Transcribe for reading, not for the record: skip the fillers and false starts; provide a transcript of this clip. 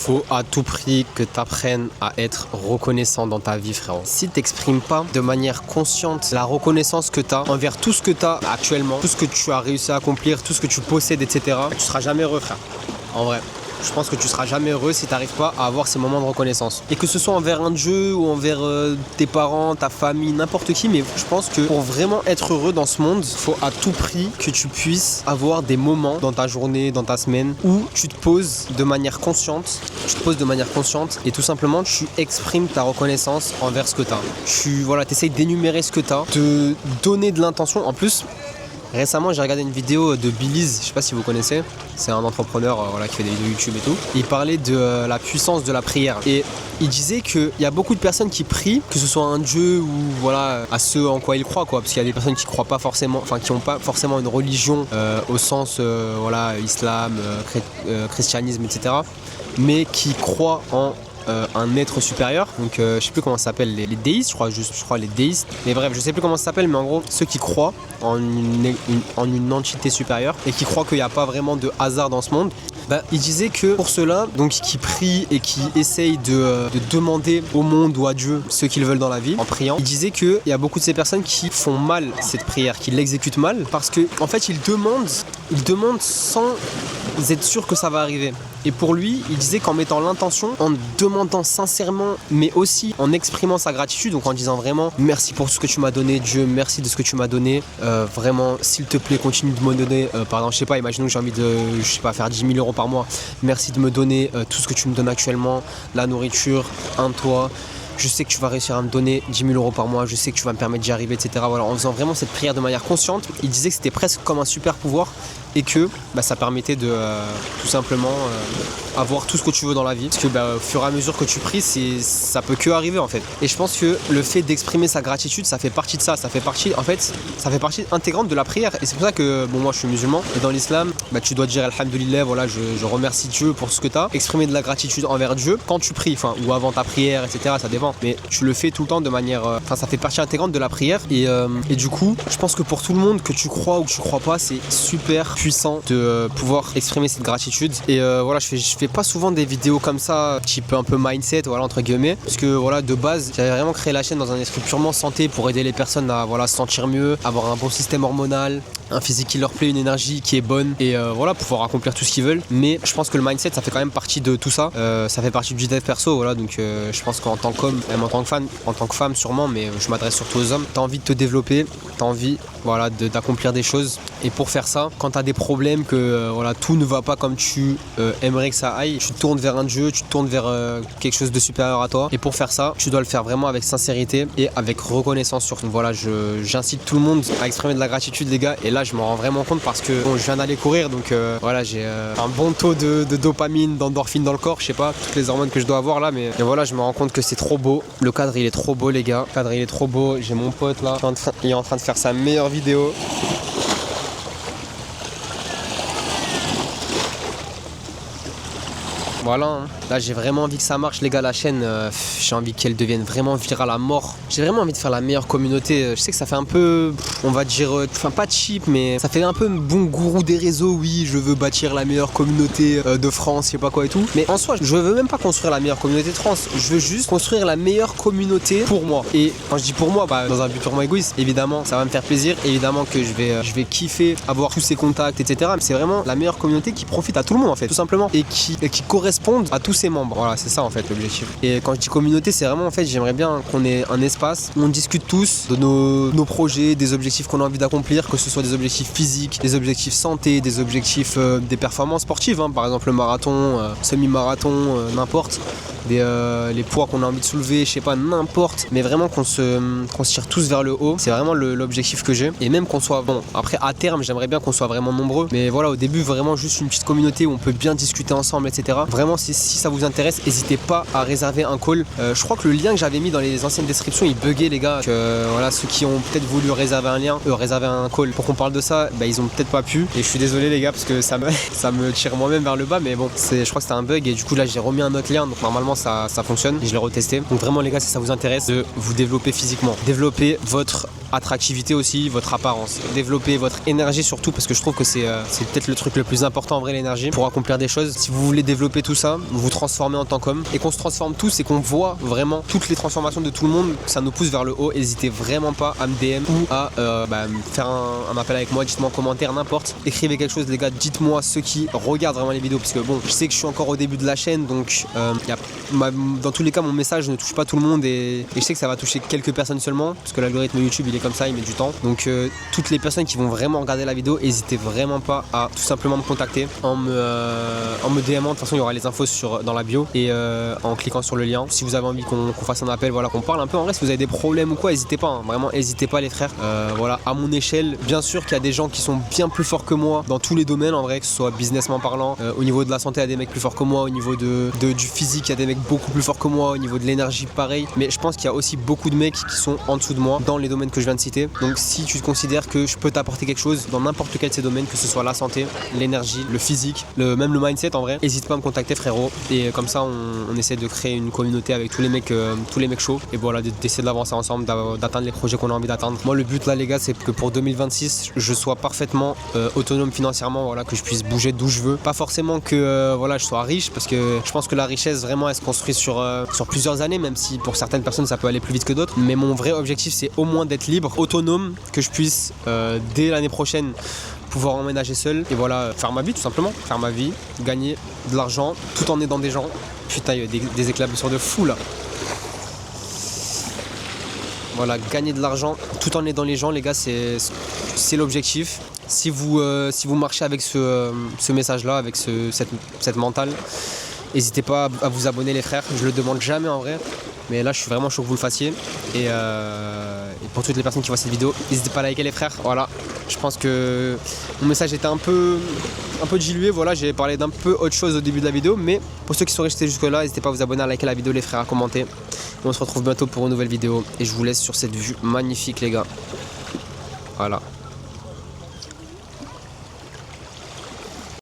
faut à tout prix que tu apprennes à être reconnaissant dans ta vie, frérot. Si tu n'exprimes pas de manière consciente la reconnaissance que tu as envers tout ce que tu as actuellement, tout ce que tu as réussi à accomplir, tout ce que tu possèdes, etc., tu seras jamais heureux, frère. En vrai. Je pense que tu seras jamais heureux si tu n'arrives pas à avoir ces moments de reconnaissance. Et que ce soit envers un dieu ou envers tes parents, ta famille, n'importe qui, mais je pense que pour vraiment être heureux dans ce monde, il faut à tout prix que tu puisses avoir des moments dans ta journée, dans ta semaine, où tu te poses de manière consciente, et tout simplement tu exprimes ta reconnaissance envers ce que tu as. Tu essayes d'énumérer ce que tu as, de donner de l'intention. En plus, récemment, j'ai regardé une vidéo de Billy's, je sais pas si vous connaissez, c'est un entrepreneur qui fait des vidéos YouTube et tout. Il parlait de la puissance de la prière et il disait qu'il y a beaucoup de personnes qui prient, que ce soit un dieu ou à ce en quoi ils croient, parce qu'il y a des personnes qui croient pas forcément, qui n'ont pas forcément une religion au sens islam, christianisme, etc., mais qui croient en un être supérieur, donc je sais plus comment ça s'appelle, les déistes, je crois les déistes, mais bref, je sais plus comment ça s'appelle, mais en gros ceux qui croient en une entité supérieure et qui croient qu'il n'y a pas vraiment de hasard dans ce monde. Il disait que pour ceux-là, donc qui prient et qui essayent de demander au monde ou à Dieu ce qu'ils veulent dans la vie en priant, il disait qu'il y a beaucoup de ces personnes qui font mal cette prière, qui l'exécutent mal, parce que en fait ils demandent sans être sûr que ça va arriver. Et pour lui, il disait qu'en mettant l'intention, en demandant sincèrement, mais aussi en exprimant sa gratitude, donc en disant vraiment merci pour tout ce que tu m'as donné, Dieu, merci de ce que tu m'as donné, vraiment s'il te plaît continue de me donner, pardon, je sais pas, imaginons que j'ai envie de, faire 10 000 € par mois, merci de me donner tout ce que tu me donnes actuellement, la nourriture, un toit. Je sais que tu vas réussir à me donner 10 000 € par mois, je sais que tu vas me permettre d'y arriver, etc. En faisant vraiment cette prière de manière consciente, il disait que c'était presque comme un super pouvoir et que ça permettait de tout simplement avoir tout ce que tu veux dans la vie. Parce que au fur et à mesure que tu pries, ça peut que arriver en fait. Et je pense que le fait d'exprimer sa gratitude, ça fait partie de ça, ça fait partie intégrante de la prière. Et c'est pour ça que, moi je suis musulman, et dans l'islam, tu dois dire alhamdoulilah, je remercie Dieu pour ce que tu as. Exprimer de la gratitude envers Dieu quand tu pries, ou avant ta prière, etc. Ça dépend. Mais tu le fais tout le temps de manière... ça fait partie intégrante de la prière. Et du coup, je pense que pour tout le monde, que tu crois ou que tu crois pas, c'est super puissant de pouvoir exprimer cette gratitude. Et je fais pas souvent des vidéos comme ça, type un peu mindset, entre guillemets. Parce que de base, j'avais vraiment créé la chaîne dans un esprit purement santé pour aider les personnes à se sentir mieux, avoir un bon système hormonal, un physique qui leur plaît, une énergie qui est bonne et pouvoir accomplir tout ce qu'ils veulent. Mais je pense que le mindset, ça fait quand même partie de tout ça. Ça fait partie du dev perso, donc je pense qu'en tant qu'homme, même en tant que femme sûrement, mais je m'adresse surtout aux hommes, t'as envie de te développer, t'as envie d'accomplir des choses. Et pour faire ça, quand t'as des problèmes, que tout ne va pas comme tu aimerais que ça aille, tu te tournes vers un dieu, tu te tournes vers quelque chose de supérieur à toi. Et pour faire ça, tu dois le faire vraiment avec sincérité et avec reconnaissance surtout. J'incite tout le monde à exprimer de la gratitude, les gars. Et là, je m'en rends vraiment compte parce que je viens d'aller courir, donc j'ai un bon taux de dopamine, d'endorphine dans le corps. Je sais pas toutes les hormones que je dois avoir là, mais je me rends compte que c'est trop beau. Le cadre, il est trop beau, les gars. Le cadre, il est trop beau. J'ai mon pote là, il est en train de faire sa meilleure vidéo. Voilà, là j'ai vraiment envie que ça marche, les gars, la chaîne, j'ai envie qu'elle devienne vraiment virale à mort. J'ai vraiment envie de faire la meilleure communauté. Je sais que ça fait un peu, on va dire, pas cheap, mais ça fait un peu bon gourou des réseaux. Oui, je veux bâtir la meilleure communauté de France, je sais pas quoi et tout. Mais en soi, je veux même pas construire la meilleure communauté de France. Je veux juste construire la meilleure communauté pour moi. Et quand je dis pour moi, dans un but purement égoïste, évidemment, ça va me faire plaisir. Évidemment que je vais kiffer avoir tous ces contacts, etc. Mais c'est vraiment la meilleure communauté qui profite à tout le monde en fait, tout simplement, et qui correspond à tous ses membres. Voilà, c'est ça en fait l'objectif. Et quand je dis communauté, c'est vraiment en fait, j'aimerais bien qu'on ait un espace où on discute tous de nos projets, des objectifs qu'on a envie d'accomplir, que ce soit des objectifs physiques, des objectifs santé, des objectifs des performances sportives, par exemple le marathon, semi-marathon, n'importe. Les poids qu'on a envie de soulever, je sais pas, n'importe, mais vraiment qu'on se tire tous vers le haut. C'est vraiment l'objectif que j'ai. Et même qu'on soit, après à terme, j'aimerais bien qu'on soit vraiment nombreux, mais au début vraiment juste une petite communauté où on peut bien discuter ensemble, etc. Vraiment, si ça vous intéresse, n'hésitez pas à réserver un call. Je crois que le lien que j'avais mis dans les anciennes descriptions, il buguait, les gars. Ceux qui ont peut-être voulu réserver un lien, réserver un call pour qu'on parle de ça, ils ont peut-être pas pu. Et je suis désolé, les gars, parce que ça me tire moi-même vers le bas, mais bon, je crois que c'était un bug et du coup là j'ai remis un autre lien, donc normalement ça fonctionne et je l'ai retesté. Donc vraiment, les gars, si ça vous intéresse de vous développer physiquement, développer votre attractivité aussi, votre apparence, développer votre énergie surtout, parce que je trouve que c'est peut-être le truc le plus important en vrai, l'énergie, pour accomplir des choses. Si vous voulez développer tout ça, vous transformer en tant qu'homme et qu'on se transforme tous et qu'on voit vraiment toutes les transformations de tout le monde, ça nous pousse vers le haut. N'hésitez vraiment pas à me DM ou à faire un appel avec moi, dites-moi en commentaire, n'importe. Écrivez quelque chose les gars, dites-moi ceux qui regardent vraiment les vidéos parce que bon, je sais que je suis encore au début de la chaîne donc dans tous les cas mon message ne touche pas tout le monde et je sais que ça va toucher quelques personnes seulement parce que l'algorithme YouTube il est comme ça, il met du temps. Donc toutes les personnes qui vont vraiment regarder la vidéo, n'hésitez vraiment pas à tout simplement me contacter en me DMant. De toute façon il y aura les infos dans la bio et en cliquant sur le lien. Si vous avez envie qu'on fasse un appel, voilà, qu'on parle un peu en vrai, si vous avez des problèmes ou quoi, n'hésitez pas, hein. Vraiment n'hésitez pas les frères. Voilà, à mon échelle, bien sûr qu'il y a des gens qui sont bien plus forts que moi dans tous les domaines en vrai, que ce soit businessment parlant, au niveau de la santé il y a des mecs plus forts que moi, au niveau du physique il y a des mecs beaucoup plus forts que moi, au niveau de l'énergie pareil, mais je pense qu'il y a aussi beaucoup de mecs qui sont en dessous de moi dans les domaines que je viens de citer. Donc si tu considères que je peux t'apporter quelque chose dans n'importe quel de ces domaines, que ce soit la santé, l'énergie, le physique, même le mindset en vrai, n'hésite pas à me contacter frérot, et comme ça on essaie de créer une communauté avec tous les mecs chauds et voilà, d'essayer d'avancer ensemble, d'atteindre les projets qu'on a envie d'atteindre. Moi le but là les gars, c'est que pour 2026 je sois parfaitement autonome financièrement, voilà, que je puisse bouger d'où je veux, pas forcément que voilà, je sois riche, parce que je pense que la richesse vraiment elle se construit sur plusieurs années, même si pour certaines personnes ça peut aller plus vite que d'autres, mais mon vrai objectif c'est au moins d'être libre, autonome, que je puisse dès l'année prochaine pouvoir emménager seul et voilà, faire ma vie tout simplement, faire ma vie, gagner de l'argent tout en aidant des gens. Putain, il y a des éclaboussures de fou là. Voilà, gagner de l'argent tout en aidant les gens les gars, c'est l'objectif. Si vous marchez avec ce message là, avec cette mentale, n'hésitez pas à vous abonner les frères, je le demande jamais en vrai, mais là je suis vraiment chaud que vous le fassiez et pour toutes les personnes qui voient cette vidéo, n'hésitez pas à liker les frères. Voilà, je pense que mon message était un peu dilué, voilà, j'ai parlé d'un peu autre chose au début de la vidéo, mais pour ceux qui sont restés jusque là, n'hésitez pas à vous abonner, à liker la vidéo les frères, à commenter. On se retrouve bientôt pour une nouvelle vidéo et je vous laisse sur cette vue magnifique les gars. Voilà.